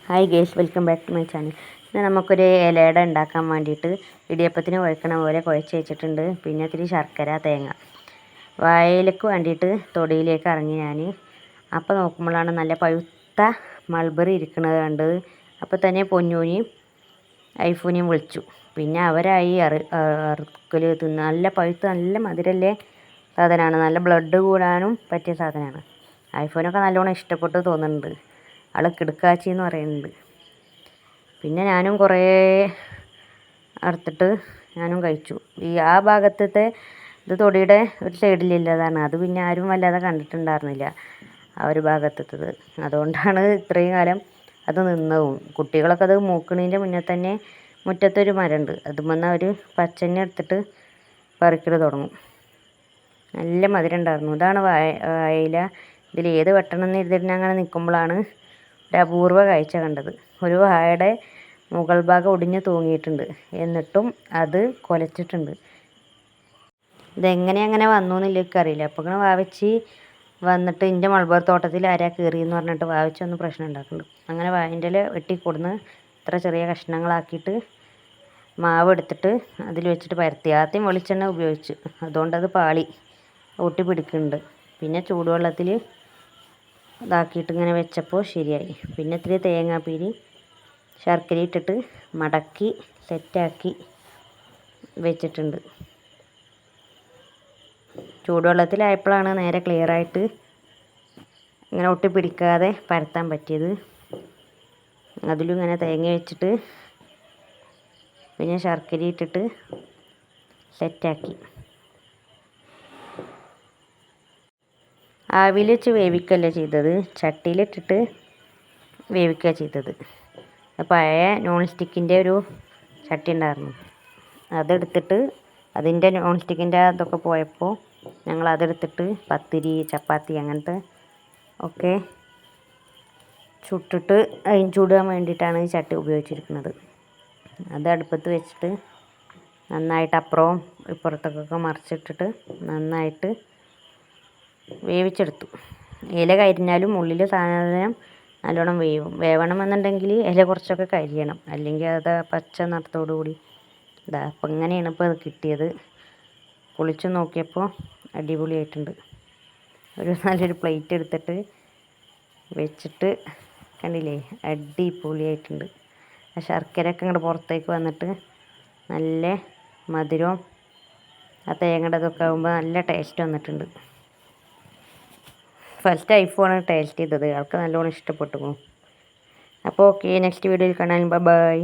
Hi guys, welcome back to my channel. ഇന്ന് നമുക്കൊരു ഇലയട ഉണ്ടാക്കാൻ വേണ്ടിയിട്ട് ഇടിയപ്പത്തിന് കുഴക്കണ പോലെ കുഴച്ച് വെച്ചിട്ടുണ്ട്. പിന്നെ ഇത്തിരി ശർക്കര, തേങ്ങ. വാഴയിലേക്ക് വേണ്ടിയിട്ട് തൊടിയിലേക്ക് ഇറങ്ങി ഞാൻ. അപ്പോൾ നോക്കുമ്പോഴാണ് നല്ല പഴുത്ത മൾബറി ഇരിക്കുന്നത് കണ്ടത്. അപ്പോൾ തന്നെ പൊന്നൂനെയും ഐഫൂനെയും വിളിച്ചു. പിന്നെ അവരായി അറുക്കൽ തിന്ന്. നല്ല പഴുത്ത് നല്ല മധുരല്ലേ സാധനമാണ്. നല്ല ബ്ലഡ് കൂടാനും പറ്റിയ സാധനമാണ്. ഐഫോനൊക്കെ നല്ലോണം ഇഷ്ടപ്പെട്ട് തോന്നുന്നുണ്ട്. ആൾ കിടുക്കാച്ചി എന്ന് പറയുന്നുണ്ട്. പിന്നെ ഞാനും കുറേ അറുത്തിട്ട് ഞാനും കഴിച്ചു. ആ ഭാഗത്തത്തെ ഇത് തൊടിയുടെ ഒരു സൈഡിലുള്ളതാണ്. അത് പിന്നെ ആരും വല്ലാതെ കണ്ടിട്ടുണ്ടായിരുന്നില്ല, ആ ഒരു ഭാഗത്തത്. അതുകൊണ്ടാണ് ഇത്രയും കാലം അത് നിന്നതും. കുട്ടികളൊക്കെ അത് മൂക്കണീൻ്റെ മുന്നേ തന്നെ മുറ്റത്തൊരു മരമുണ്ട്, അതുമെന്ന് അവർ പച്ചന്നെ എടുത്തിട്ട് പറിക്കൽ തുടങ്ങും. നല്ല മധുരം ഉണ്ടായിരുന്നു. ഇതാണ് വാഴയില. ഇതിൽ ഏത് വെട്ടണം എന്ന് എഴുതിയിട്ട് അങ്ങനെ നിൽക്കുമ്പോഴാണ് ഒരു അപൂർവ കാഴ്ച കണ്ടത്. ഒരു വാഴയുടെ മുകൾ ഭാഗം ഒടിഞ്ഞ് തൂങ്ങിയിട്ടുണ്ട്, എന്നിട്ടും അത് കുലച്ചിട്ടുണ്ട്. ഇതെങ്ങനെ അങ്ങനെ വന്നു എന്നില്ലേക്ക് അറിയില്ല. അപ്പോൾ ഇങ്ങനെ വാവച്ചി വന്നിട്ട് എൻ്റെ മൾബർ തോട്ടത്തിൽ ആരാ കയറിയെന്ന് പറഞ്ഞിട്ട് വാവച്ചി ഒന്ന് പ്രശ്നം ഉണ്ടാക്കുന്നുണ്ട്. അങ്ങനെ വാഴൻ്റെ ഇല വെട്ടിക്കൊടുന്ന് ഇത്ര ചെറിയ കഷ്ണങ്ങളാക്കിയിട്ട് മാവ് എടുത്തിട്ട് അതിൽ വെച്ചിട്ട് പരത്തി. ആദ്യം വെളിച്ചെണ്ണ ഉപയോഗിച്ച്, അതുകൊണ്ടത് പാളി ഒട്ടി പിടിക്കുന്നുണ്ട്. പിന്നെ ചൂടുവെള്ളത്തിൽ ഇതാക്കിയിട്ട് ഇങ്ങനെ വെച്ചപ്പോൾ ശരിയായി. പിന്നെ ഇത്തിരി തേങ്ങാപ്പീരി ശർക്കര ഇട്ടിട്ട് മടക്കി സെറ്റാക്കി വെച്ചിട്ടുണ്ട്. ചൂടുവെള്ളത്തിലായപ്പോഴാണ് നേരെ ക്ലിയറായിട്ട് ഇങ്ങനെ ഒട്ടി പിടിക്കാതെ പരത്താൻ പറ്റിയത്. അതിലും ഇങ്ങനെ തേങ്ങ വെച്ചിട്ട് പിന്നെ ശർക്കര ഇട്ടിട്ട് സെറ്റാക്കി. ആവിയിൽ വെച്ച് വേവിക്കല്ല ചെയ്തത്, ചട്ടിയിലിട്ടിട്ട് വേവിക്കുക ചെയ്തത്. പഴയ നോൺ സ്റ്റിക്കിൻ്റെ ഒരു ചട്ടി ഉണ്ടായിരുന്നു, അതെടുത്തിട്ട് അതിൻ്റെ നോൺ സ്റ്റിക്കിൻ്റെ അതൊക്കെ പോയപ്പോൾ ഞങ്ങൾ അതെടുത്തിട്ട് പത്തിരി, ചപ്പാത്തി അങ്ങനത്തെ ഒക്കെ ചുട്ടിട്ട് അതിന് ചൂടാൻ വേണ്ടിയിട്ടാണ് ഈ ചട്ടി ഉപയോഗിച്ചിരിക്കുന്നത്. അത് അടുപ്പത്ത് വെച്ചിട്ട് നന്നായിട്ട് അപ്പുറവും ഇപ്പുറത്തൊക്കെ മറിച്ചിട്ടിട്ട് നന്നായിട്ട് വേവിച്ചെടുത്തു. ഇല കരിഞ്ഞാലും ഉള്ളിൽ സാധനം നല്ലോണം വേവണമെന്നുണ്ടെങ്കിൽ ഇല കുറച്ചൊക്കെ കരിയണം, അല്ലെങ്കിൽ അത് പച്ച നിറത്തോടു കൂടി ഇതാ. അപ്പം ഇങ്ങനെയാണ് ഇപ്പോൾ അത് കിട്ടിയത്. പൊളിച്ച് നോക്കിയപ്പോൾ അടിപൊളിയായിട്ടുണ്ട്. ഒരു നല്ലൊരു പ്ലേറ്റ് എടുത്തിട്ട് വെച്ചിട്ട് കണ്ടില്ലേ, അടിപൊളിയായിട്ടുണ്ട്. ആ ശർക്കരയൊക്കെ ഇങ്ങോട്ട് പുറത്തേക്ക് വന്നിട്ട് നല്ല മധുരവും ആ തേങ്ങയുടെ ഇതൊക്കെ ആകുമ്പോൾ നല്ല ടേസ്റ്റ് വന്നിട്ടുണ്ട്. ഫസ്റ്റ് ഐഫോണാണ് ടേസ്റ്റ് ചെയ്തത്, ആൾക്ക് നല്ലോണം ഇഷ്ടപ്പെട്ടു. അപ്പോൾ ഓക്കെ, നെക്സ്റ്റ് വീഡിയോയിൽ കാണാൻ ബൈ.